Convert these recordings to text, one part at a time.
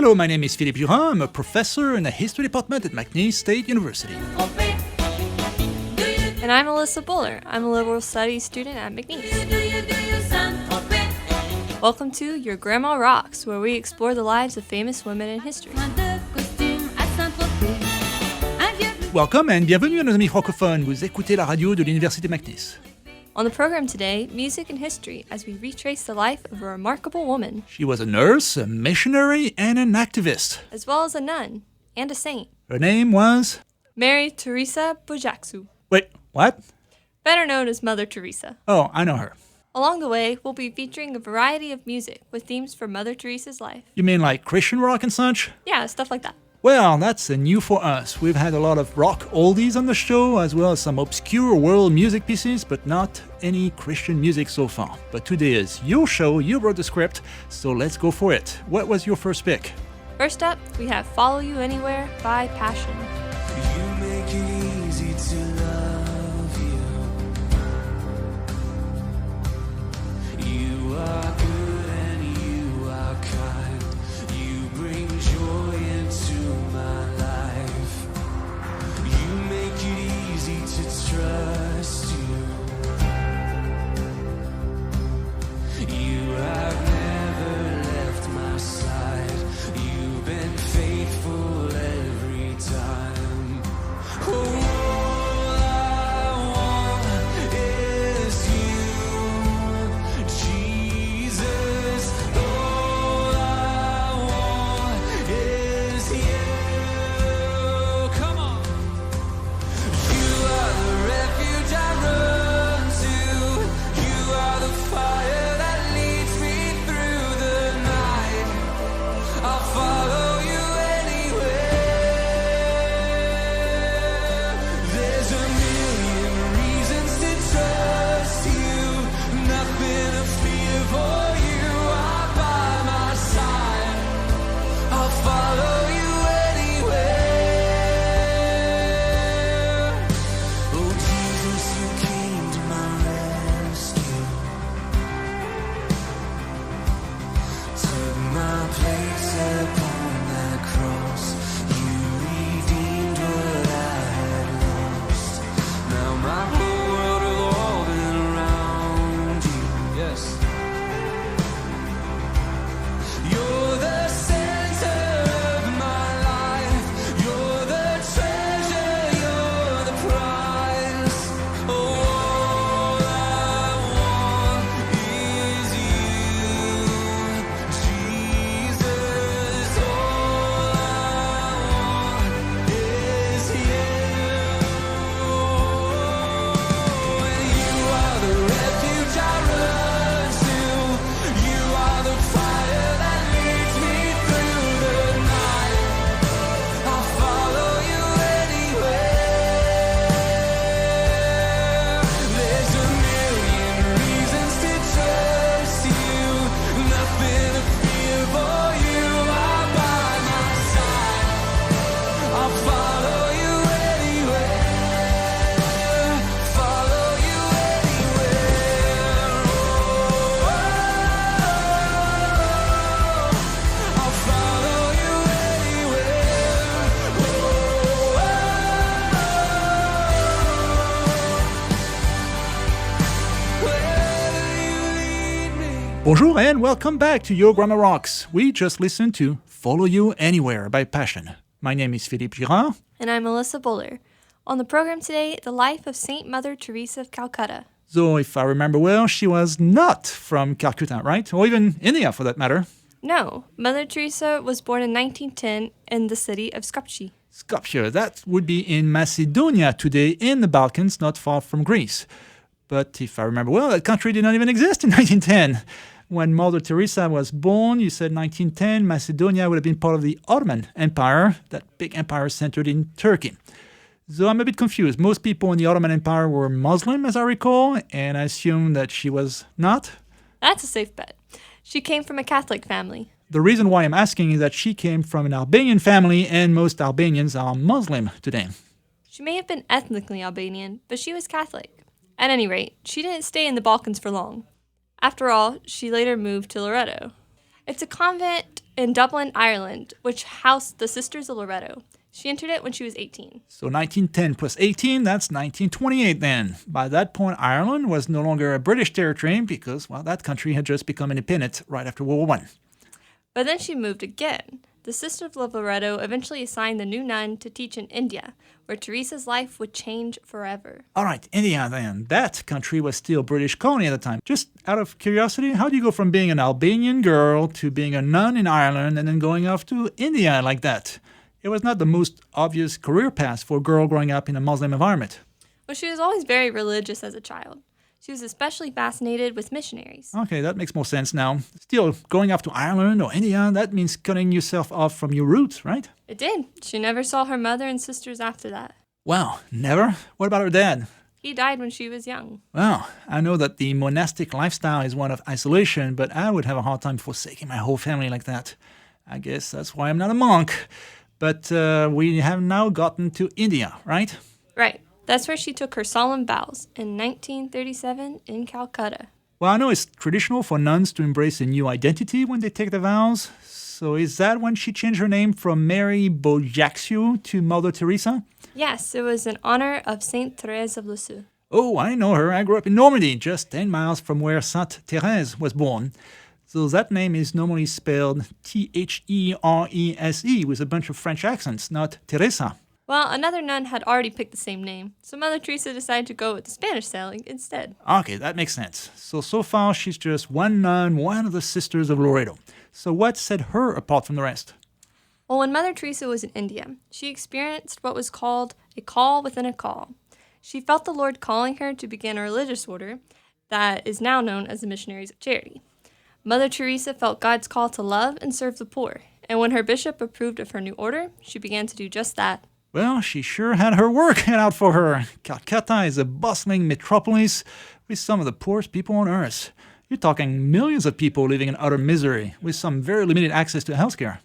Hello, my name is Philippe Durand. I'm a professor in the history department at McNeese State University. And I'm Alyssa Buller. I'm a liberal studies student at McNeese. Welcome to Your Grandma Rocks, where we explore the lives of famous women in history. Welcome and bienvenue à nos amis francophones. Vous écoutez la radio de l'Université McNeese. On the program today, music and history, as we retrace the life of a remarkable woman. She was a nurse, a missionary, and an activist. As well as a nun and a saint. Her name was... Mary Teresa Bujaxu. Wait, what? Better known as Mother Teresa. Oh, I know her. Along the way, we'll be featuring a variety of music with themes from Mother Teresa's life. You mean like Christian rock and such? Yeah, stuff like that. Well, that's new for us. We've had a lot of rock oldies on the show, as well as some obscure world music pieces, but not any Christian music so far. But today is your show, you wrote the script, so let's go for it. What was your first pick? First up, we have Follow You Anywhere by Passion. You make it easy to love you. You are good and you are kind. You bring joy into my life. You make it easy to trust you. You have never left my side. You've been faithful every time. Oh, Bonjour and welcome back to Your Grandma Rocks. We just listened to Follow You Anywhere by Passion. My name is Philippe Durand. And I'm Alyssa Buller. On the program today, the life of Saint Mother Teresa of Calcutta. So if I remember well, she was not from Calcutta, right? Or even India for that matter. No, Mother Teresa was born in 1910 in the city of Skopje. Skopje, that would be in Macedonia today in the Balkans, not far from Greece. But if I remember well, that country did not even exist in 1910. When Mother Teresa was born, you said 1910, Macedonia would have been part of the Ottoman Empire, that big empire centered in Turkey. So I'm a bit confused. Most people in the Ottoman Empire were Muslim, as I recall, and I assume that she was not? That's a safe bet. She came from a Catholic family. The reason why I'm asking is that she came from an Albanian family, and most Albanians are Muslim today. She may have been ethnically Albanian, but she was Catholic. At any rate, she didn't stay in the Balkans for long. After all, she later moved to Loreto. It's a convent in Dublin, Ireland, which housed the Sisters of Loreto. She entered it when she was 18. So 1910 plus 18, that's 1928 then. By that point, Ireland was no longer a British territory because, well, that country had just become independent right after World War I. But then she moved again. The Sisters of Loreto eventually assigned the new nun to teach in India, where Teresa's life would change forever. All right, India then. That country was still British colony at the time. Just out of curiosity, how do you go from being an Albanian girl to being a nun in Ireland and then going off to India like that? It was not the most obvious career path for a girl growing up in a Muslim environment. Well, she was always very religious as a child. She was especially fascinated with missionaries. Okay, that makes more sense now. Still, going off to Ireland or India, that means cutting yourself off from your roots, right? It did. She never saw her mother and sisters after that. Wow, never? What about her dad? He died when she was young. Well, I know that the monastic lifestyle is one of isolation, but I would have a hard time forsaking my whole family like that. I guess that's why I'm not a monk. But we have now gotten to India, right? Right. That's where she took her solemn vows in 1937 in Calcutta. Well, I know it's traditional for nuns to embrace a new identity when they take the vows. So is that when she changed her name from Mary Bojaxiu to Mother Teresa? Yes, it was in honor of Saint Thérèse of Lisieux. Oh, I know her. I grew up in Normandy, just 10 miles from where Sainte Thérèse was born. So that name is normally spelled Therese with a bunch of French accents, not Teresa. Well, another nun had already picked the same name, so Mother Teresa decided to go with the Spanish spelling instead. Okay, that makes sense. So far she's just one nun, one of the Sisters of Loreto. So what set her apart from the rest? Well, when Mother Teresa was in India, she experienced what was called a call within a call. She felt the Lord calling her to begin a religious order that is now known as the Missionaries of Charity. Mother Teresa felt God's call to love and serve the poor, and when her bishop approved of her new order, she began to do just that. Well, she sure had her work cut out for her. Calcutta is a bustling metropolis with some of the poorest people on earth. You're talking millions of people living in utter misery with some very limited access to healthcare.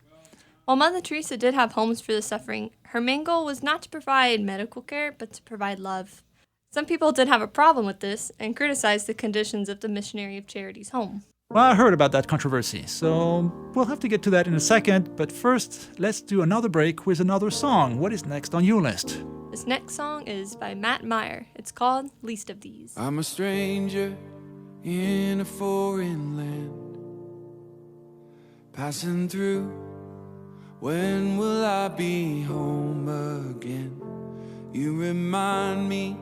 While Mother Teresa did have homes for the suffering, her main goal was not to provide medical care, but to provide love. Some people did have a problem with this and criticized the conditions of the Missionary of Charity's home. Well, I heard about that controversy, so we'll have to get to that in a second. But first, let's do another break with another song. What is next on your list? This next song is by Matt Meyer. It's called Least of These. I'm a stranger in a foreign land, passing through. When will I be home again? You remind me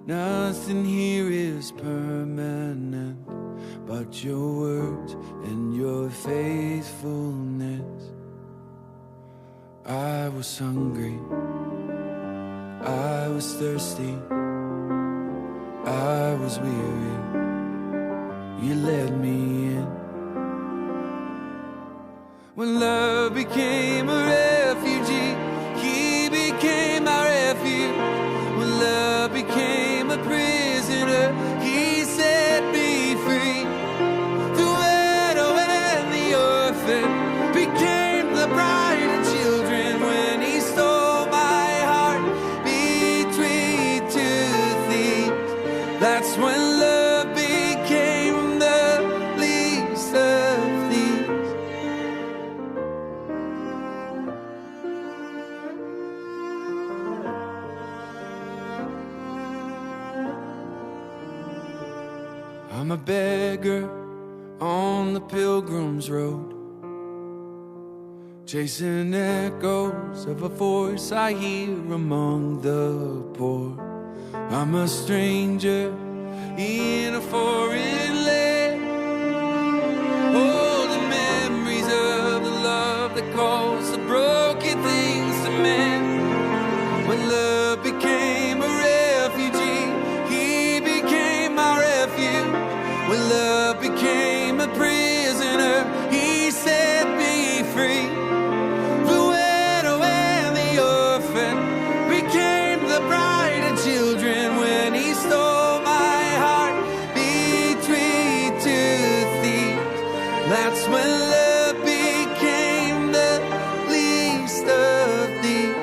nothing here is permanent but your words and your faithfulness. I was hungry, I was thirsty, I was weary, you led me in. When love became a refugee, he became my refuge. When love became a prisoner, he set me free. The widow and the orphan became the bride and children. When he stole my heart between two thieves, that's when love became the least of these. I'm a beggar on the pilgrim's road, chasing echoes of a voice I hear among the poor. I'm a stranger in a foreign land, holding memories of the love that calls the broken things to mend. When love became a refugee, he became my refuge. When love became a prisoner, he set me free. The widow and the orphan became the bride and children. When he stole my heart between two thieves, that's when love became the least of these.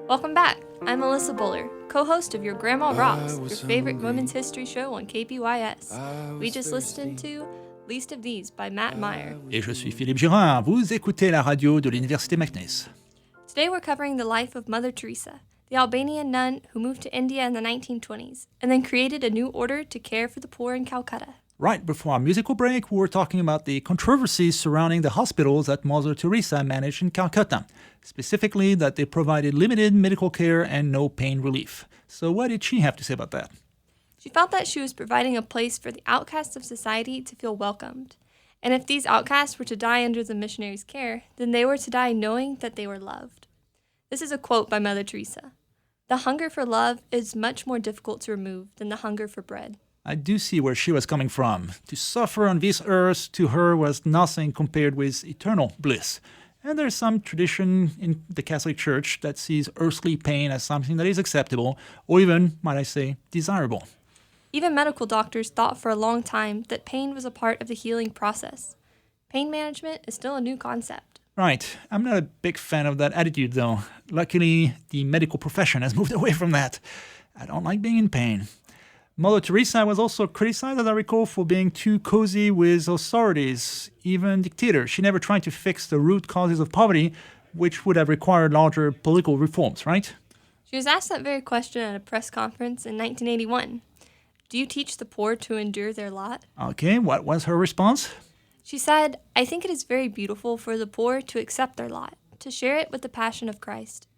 Welcome back. I'm Alyssa Buller, co-host of Your Grandma Rocks, your favorite women's history show on KPYS. We just listened to Least of These by Matt Meyer. Et je suis Philippe Girard. Vous écoutez la radio de l'Université McNace. Today we're covering the life of Mother Teresa, the Albanian nun who moved to India in the 1920s and then created a new order to care for the poor in Calcutta. Right before our musical break, we were talking about the controversies surrounding the hospitals that Mother Teresa managed in Calcutta, specifically that they provided limited medical care and no pain relief. So what did she have to say about that? She felt that she was providing a place for the outcasts of society to feel welcomed. And if these outcasts were to die under the missionaries' care, then they were to die knowing that they were loved. This is a quote by Mother Teresa. "The hunger for love is much more difficult to remove than the hunger for bread." I do see where she was coming from. To suffer on this earth to her was nothing compared with eternal bliss. And there's some tradition in the Catholic Church that sees earthly pain as something that is acceptable, or even, might I say, desirable. Even medical doctors thought for a long time that pain was a part of the healing process. Pain management is still a new concept. Right. I'm not a big fan of that attitude, though. Luckily, the medical profession has moved away from that. I don't like being in pain. Mother Teresa was also criticized, as I recall, for being too cozy with authorities, even dictators. She never tried to fix the root causes of poverty, which would have required larger political reforms, right? She was asked that very question at a press conference in 1981. Do you teach the poor to endure their lot? Okay, what was her response? She said, "I think it is very beautiful for the poor to accept their lot, to share it with the passion of Christ.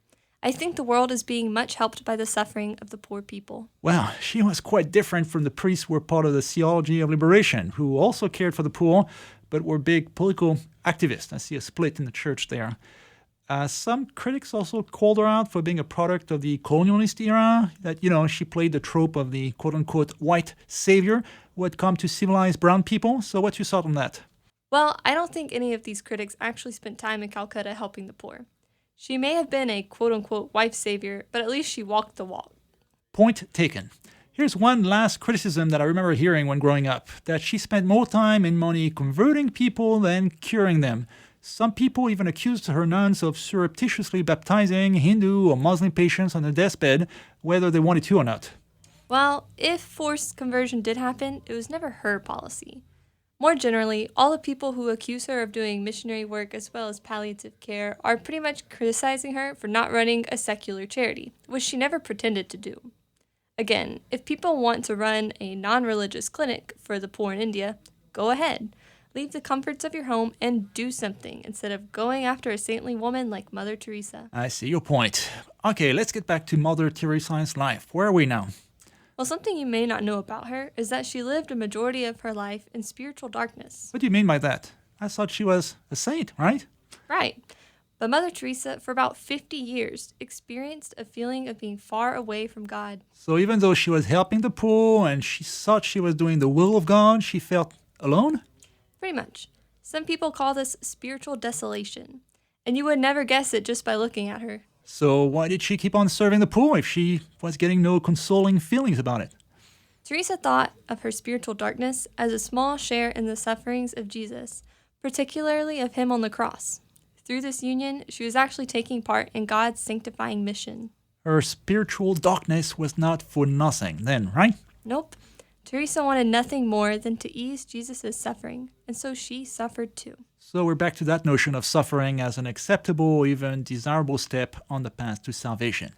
I think the world is being much helped by the suffering of the poor people." Well, she was quite different from the priests who were part of the theology of liberation, who also cared for the poor, but were big political activists. I see a split in the church there. Some critics also called her out for being a product of the colonialist era, that, she played the trope of the quote-unquote white savior who had come to civilize brown people. So what's your thought on that? Well, I don't think any of these critics actually spent time in Calcutta helping the poor. She may have been a quote-unquote wife savior, but at least she walked the walk. Point taken. Here's one last criticism that I remember hearing when growing up, that she spent more time and money converting people than curing them. Some people even accused her nuns of surreptitiously baptizing Hindu or Muslim patients on their deathbed, whether they wanted to or not. Well, if forced conversion did happen, it was never her policy. More generally, all the people who accuse her of doing missionary work as well as palliative care are pretty much criticizing her for not running a secular charity, which she never pretended to do. Again, if people want to run a non-religious clinic for the poor in India, go ahead. Leave the comforts of your home and do something instead of going after a saintly woman like Mother Teresa. I see your point. Okay, let's get back to Mother Teresa's life. Where are we now? Well, something you may not know about her is that she lived a majority of her life in spiritual darkness. What do you mean by that? I thought she was a saint, right? Right. But Mother Teresa, for about 50 years, experienced a feeling of being far away from God. So even though she was helping the poor and she thought she was doing the will of God, she felt alone? Pretty much. Some people call this spiritual desolation, and you would never guess it just by looking at her. So why did she keep on serving the poor if she was getting no consoling feelings about it? Teresa thought of her spiritual darkness as a small share in the sufferings of Jesus, particularly of him on the cross. Through this union, she was actually taking part in God's sanctifying mission. Her spiritual darkness was not for nothing then, right? Nope. Teresa wanted nothing more than to ease Jesus' suffering, and so she suffered too. So we're back to that notion of suffering as an acceptable or even desirable step on the path to salvation.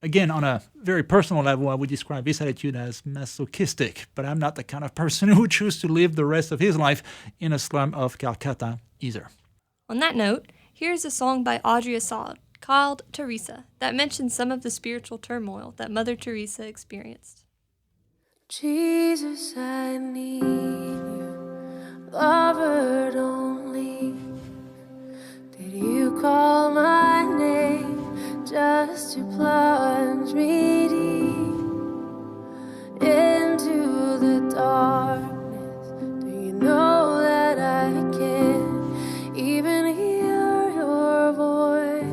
Again, on a very personal level, I would describe this attitude as masochistic, but I'm not the kind of person who would choose to live the rest of his life in a slum of Calcutta either. On that note, here's a song by Audrey Assad called Teresa that mentions some of the spiritual turmoil that Mother Teresa experienced. Jesus, I need you, lover only. Did you call my name just to plunge me deep into the darkness? Do you know that I can't even hear your voice?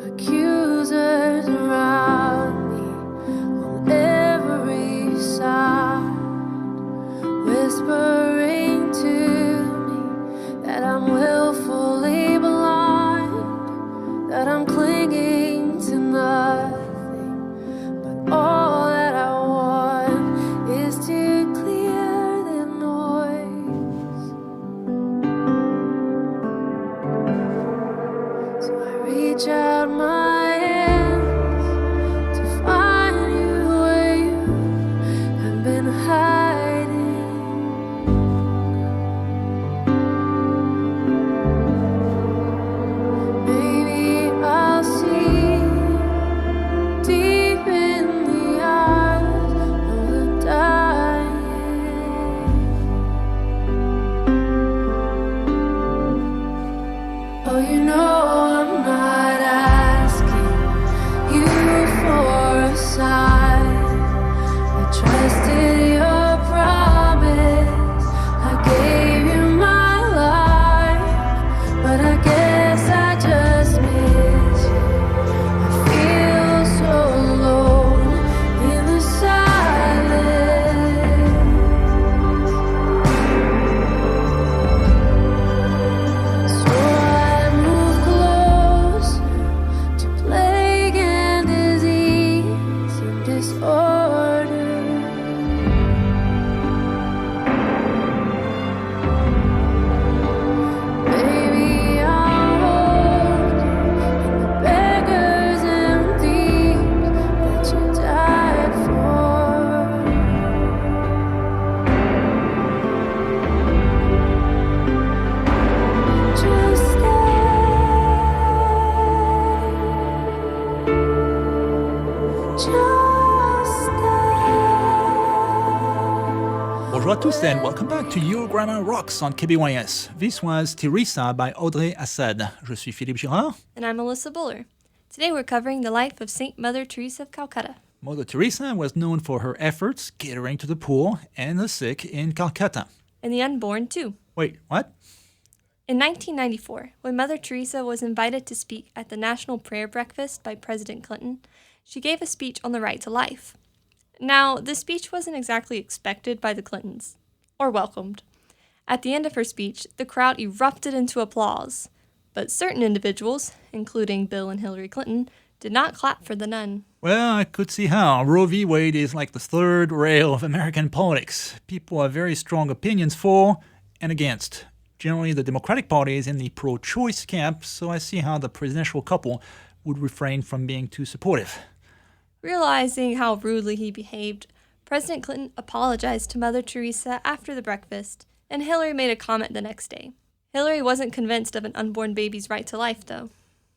Accusers around me on every side, whispering to me that I'm willfully blind. just Bonjour à tous and welcome back to Your Grammar Rocks on KBYS. This was Teresa by Audrey Assad. Je suis Philippe Girard. And I'm Alyssa Buller. Today we're covering the life of Saint Mother Teresa of Calcutta. Mother Teresa was known for her efforts catering to the poor and the sick in Calcutta. And the unborn, too. Wait, what? In 1994, when Mother Teresa was invited to speak at the National Prayer Breakfast by President Clinton, she gave a speech on the right to life. Now, the speech wasn't exactly expected by the Clintons, or welcomed. At the end of her speech, the crowd erupted into applause, but certain individuals, including Bill and Hillary Clinton, did not clap for the nun. Well, I could see how. Roe v. Wade is like the third rail of American politics. People have very strong opinions for and against. Generally, the Democratic Party is in the pro-choice camp, so I see how the presidential couple would refrain from being too supportive. Realizing how rudely he behaved, President Clinton apologized to Mother Teresa after the breakfast, and Hillary made a comment the next day. Hillary wasn't convinced of an unborn baby's right to life, though.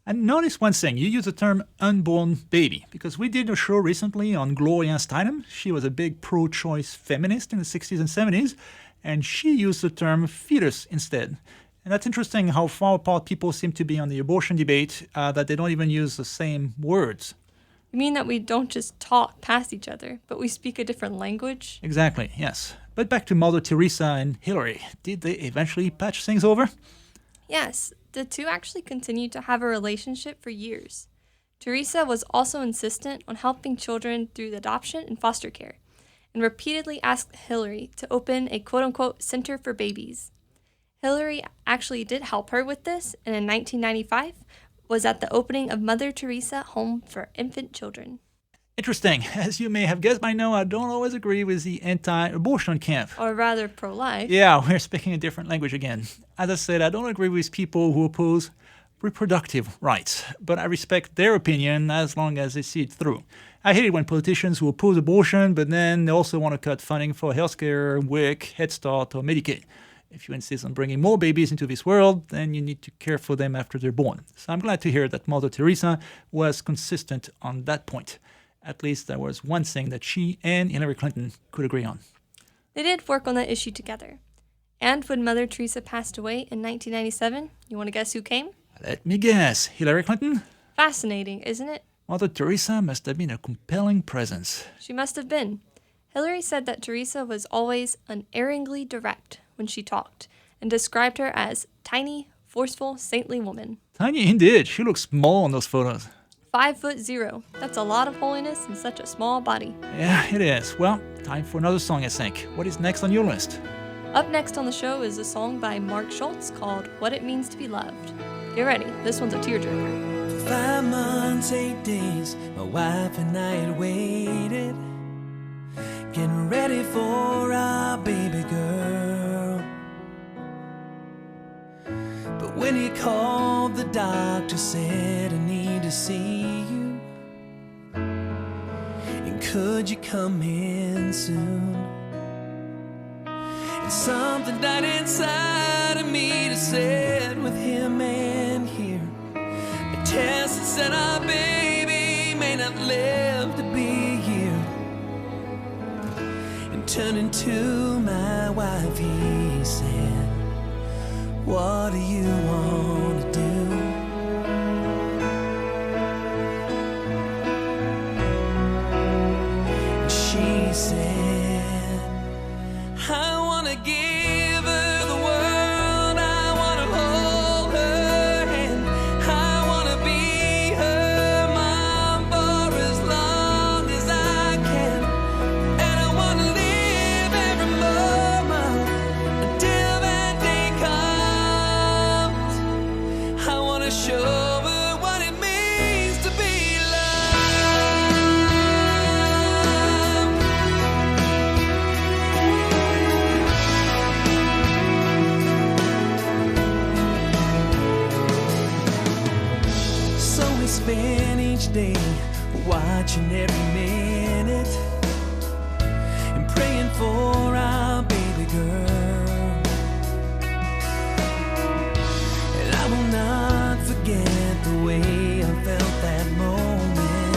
And notice one thing, you use the term unborn baby, because we did a show recently on Gloria Steinem. She was a big pro-choice feminist in the 60s and 70s, and she used the term fetus instead. And that's interesting how far apart people seem to be on the abortion debate, that they don't even use the same words. You mean that we don't just talk past each other, but we speak a different language? Exactly, yes. But back to Mother Teresa and Hillary. Did they eventually patch things over? Yes, the two actually continued to have a relationship for years. Teresa was also insistent on helping children through adoption and foster care, and repeatedly asked Hillary to open a quote-unquote center for babies. Hillary actually did help her with this, and in 1995 was at the opening of Mother Teresa Home for Infant Children. Interesting. As you may have guessed by now, I don't always agree with the anti-abortion camp. Or rather, pro-life. Yeah, we're speaking a different language again. As I said, I don't agree with people who oppose reproductive rights, but I respect their opinion as long as they see it through. I hate it when politicians who oppose abortion, but then they also want to cut funding for healthcare, WIC, Head Start, or Medicaid. If you insist on bringing more babies into this world, then you need to care for them after they're born. So I'm glad to hear that Mother Teresa was consistent on that point. At least there was one thing that she and Hillary Clinton could agree on. They did work on that issue together. And when Mother Teresa passed away in 1997, you want to guess who came? Let me guess. Hillary Clinton? Fascinating, isn't it? Mother Teresa must have been a compelling presence. She must have been. Hillary said that Teresa was always unerringly direct when she talked, and described her as tiny, forceful, saintly woman. Tiny indeed. She looks small in those photos. 5'0". That's a lot of holiness in such a small body. Yeah, it is. Well, time for another song, I think. What is next on your list? Up next on the show is a song by Mark Schultz called What It Means to Be Loved. Get ready, this one's a tearjerker. 5 months, 8 days, my wife and I had waited, getting ready for our baby girl. But when he called, the doctor said, I need to see you, and could you come in soon? And something died inside of me to sit with him and hear a test that said our baby may not live to be a year. And turning to my wife, he said, what do you want to do? And she said, I want to give her the world, I want to hold her hand, I want to be her mom for as long as I can, and I want to live every moment until that day comes. I want to show her what it means to be so we spend each day watching every minute and praying for our baby girl. And I will not forget the way I felt that moment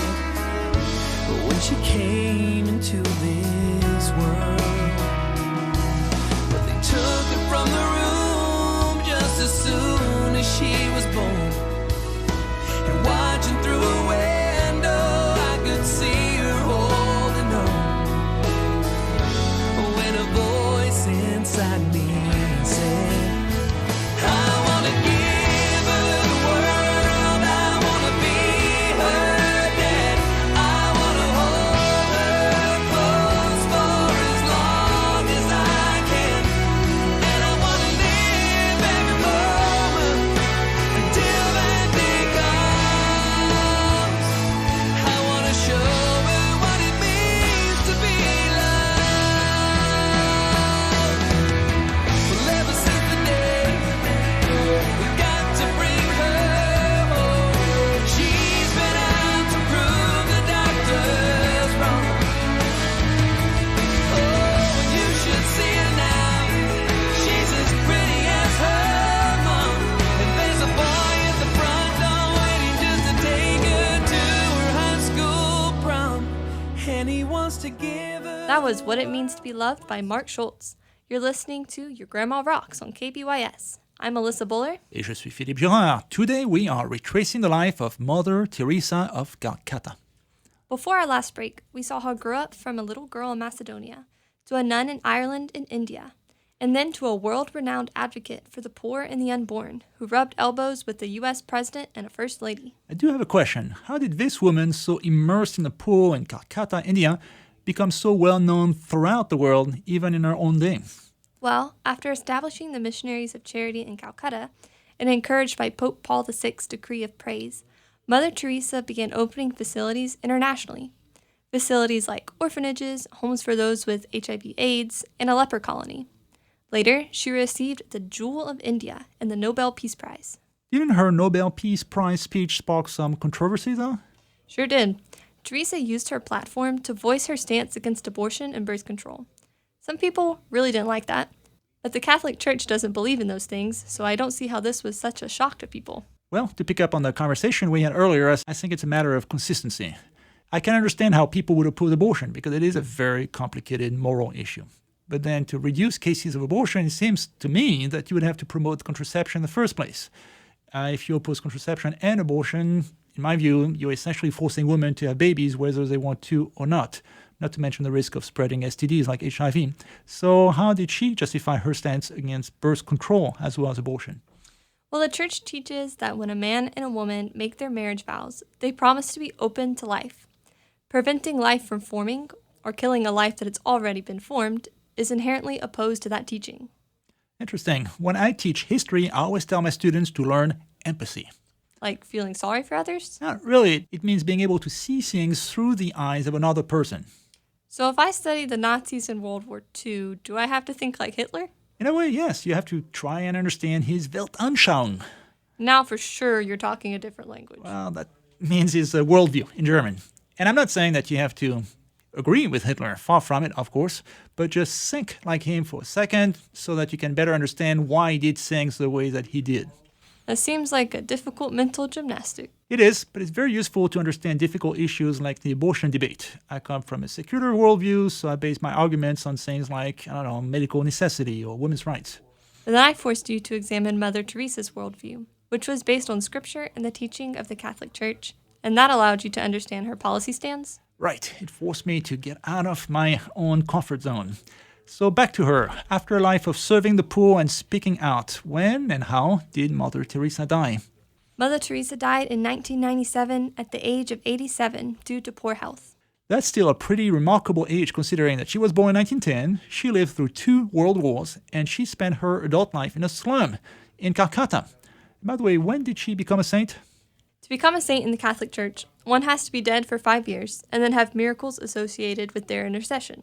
she came into this world. But they took her from the room just as soon as she was born. And watching through a window, I could see her holding on. When a voice inside me said, I wanna give her the world, I wanna be her dad, I wanna hold her close for as long as I can, and I wanna live every moment until that day comes. I wanna show her what it means to be loved. Well, ever since the day we got to bring her home, she's been out to prove the doctors wrong. Oh, you should see her now. She's as pretty as her mom. And there's a boy at the front door waiting just to take her to her high school prom. And he wants to give her. That was What It Means to Be Loved by Mark Schultz. You're listening to Your Grandma Rocks on KBYS. I'm Alyssa Buller. Et je suis Philippe Girard. Today we are retracing the life of Mother Teresa of Calcutta. Before our last break, we saw her grow up from a little girl in Macedonia to a nun in Ireland and India, and then to a world-renowned advocate for the poor and the unborn who rubbed elbows with the U.S. President and a First Lady. I do have a question. How did this woman, so immersed in the poor in Calcutta, India, become so well known throughout the world, even in her own day? Well, after establishing the Missionaries of Charity in Calcutta and encouraged by Pope Paul VI's decree of praise, Mother Teresa began opening facilities internationally. Facilities like orphanages, homes for those with HIV/AIDS, and a leper colony. Later, she received the Jewel of India and the Nobel Peace Prize. Didn't her Nobel Peace Prize speech spark some controversy, though? Sure did. Teresa used her platform to voice her stance against abortion and birth control. Some people really didn't like that, but the Catholic Church doesn't believe in those things, so I don't see how this was such a shock to people. Well, to pick up on the conversation we had earlier, I think it's a matter of consistency. I can understand how people would oppose abortion because it is a very complicated moral issue. But then to reduce cases of abortion, it seems to me that you would have to promote contraception in the first place. If you oppose contraception and abortion, in my view, you're essentially forcing women to have babies whether they want to or not to mention the risk of spreading STDs like HIV. So how did she justify her stance against birth control as well as abortion? Well, the Church teaches that when a man and a woman make their marriage vows, they promise to be open to life. Preventing life from forming, or killing a life that has already been formed, is inherently opposed to that teaching. Interesting. When I teach history, I always tell my students to learn empathy. Like feeling sorry for others? Not really. It means being able to see things through the eyes of another person. So if I study the Nazis in World War II, do I have to think like Hitler? In a way, yes. You have to try and understand his Weltanschauung. Now for sure you're talking a different language. Well, that means his worldview in German. And I'm not saying that you have to agree with Hitler. Far from it, of course. But just think like him for a second so that you can better understand why he did things the way that he did. That seems like a difficult mental gymnastic. It is, but it's very useful to understand difficult issues like the abortion debate. I come from a secular worldview, so I base my arguments on things like, medical necessity or women's rights. Then I forced you to examine Mother Teresa's worldview, which was based on scripture and the teaching of the Catholic Church, and that allowed you to understand her policy stance. Right, it forced me to get out of my own comfort zone. So back to her. After a life of serving the poor and speaking out, when and how did Mother Teresa die? Mother Teresa died in 1997 at the age of 87 due to poor health. That's still a pretty remarkable age considering that she was born in 1910, she lived through 2 world wars, and she spent her adult life in a slum in Calcutta. By the way, when did she become a saint? To become a saint in the Catholic Church, one has to be dead for 5 years and then have miracles associated with their intercession.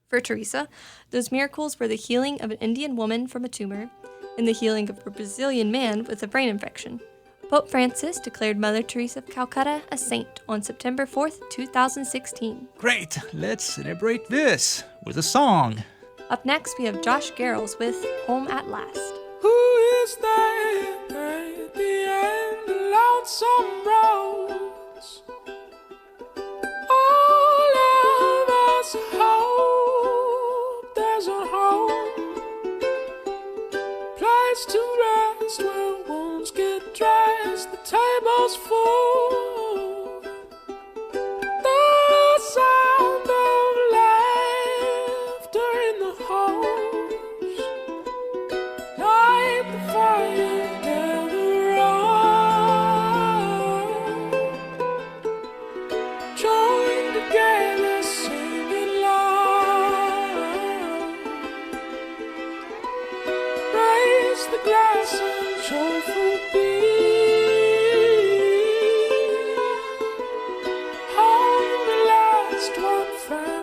For Teresa, those miracles were the healing of an Indian woman from a tumor and the healing of a Brazilian man with a brain infection. Pope Francis declared Mother Teresa of Calcutta a saint on September 4th, 2016. Great, let's celebrate this with a song. Up next, we have Josh Garrels with Home at Last. Who is there at the end of lonesome roads? Oh, There's a hope, there's a home, place to rest where wounds get dressed, the table's full. The sound of laughter in the halls, light the fire, gather round, join together, sing it loud, raise the glass and joyful beat, home the last one family.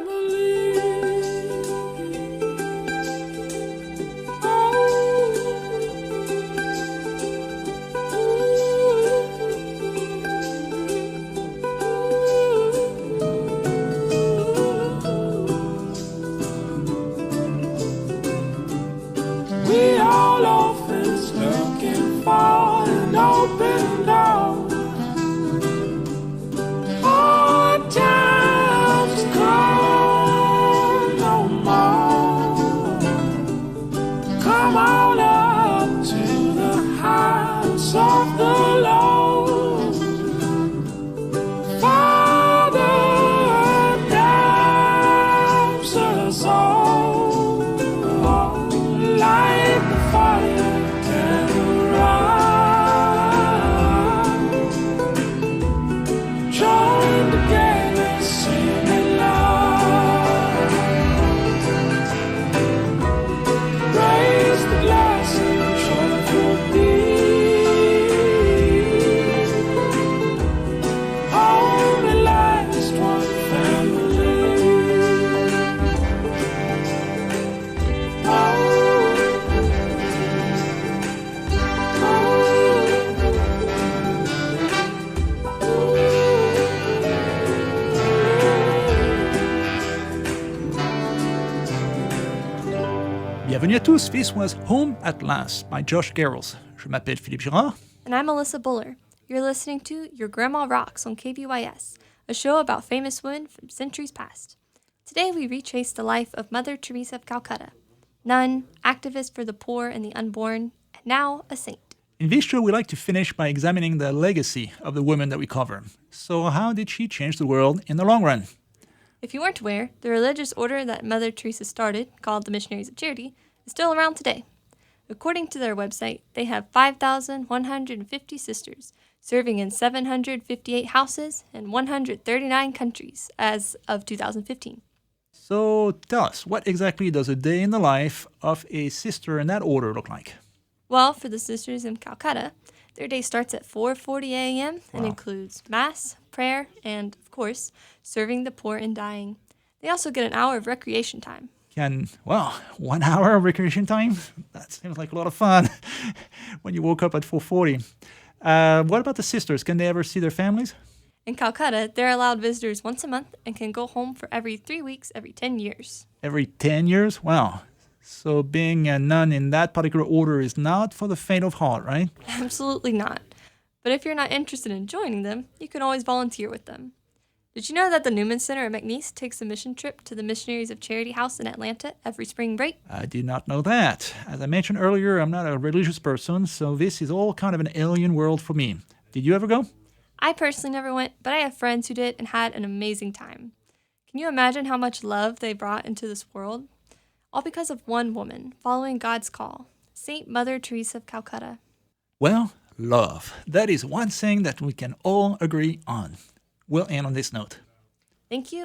We all orphans looking for an open door. Hard times come no more. Come on up to the house of the Lord. Father helps us all. Light the fire, gather round, join together, sing it loud, raise the glass and joyful beat, only last one family. Bienvenue à tous, this was Home at Last by Josh Garrels. Je m'appelle Philippe Girard. And I'm Alyssa Buller. You're listening to Your Grandma Rocks on KBYS, a show about famous women from centuries past. Today we retrace the life of Mother Teresa of Calcutta, nun, activist for the poor and the unborn, and now a saint. In this show, we like to finish by examining the legacy of the woman that we cover. So how did she change the world in the long run? If you weren't aware, the religious order that Mother Teresa started, called the Missionaries of Charity, is still around today. According to their website, they have 5,150 sisters, serving in 758 houses in 139 countries as of 2015. So tell us, what exactly does a day in the life of a sister in that order look like? Well, for the sisters in Calcutta, their day starts at 4:40 a.m. and Wow. includes mass, prayer, and, of course, serving the poor and dying. They also get an hour of recreation time. 1 hour of recreation time? That seems like a lot of fun when you woke up at 4:40. What about the sisters? Can they ever see their families? In Calcutta, they're allowed visitors once a month and can go home for every 3 weeks every 10 years. Every 10 years? Wow. So being a nun in that particular order is not for the faint of heart, right? Absolutely not. But if you're not interested in joining them, you can always volunteer with them. Did you know that the Newman Center at McNeese takes a mission trip to the Missionaries of Charity House in Atlanta every spring break? I did not know that. As I mentioned earlier, I'm not a religious person, so this is all kind of an alien world for me. Did you ever go? I personally never went, but I have friends who did and had an amazing time. Can you imagine how much love they brought into this world? All because of one woman following God's call, Saint Mother Teresa of Calcutta. Well, love. That is one thing that we can all agree on. We'll end on this note. Thank you.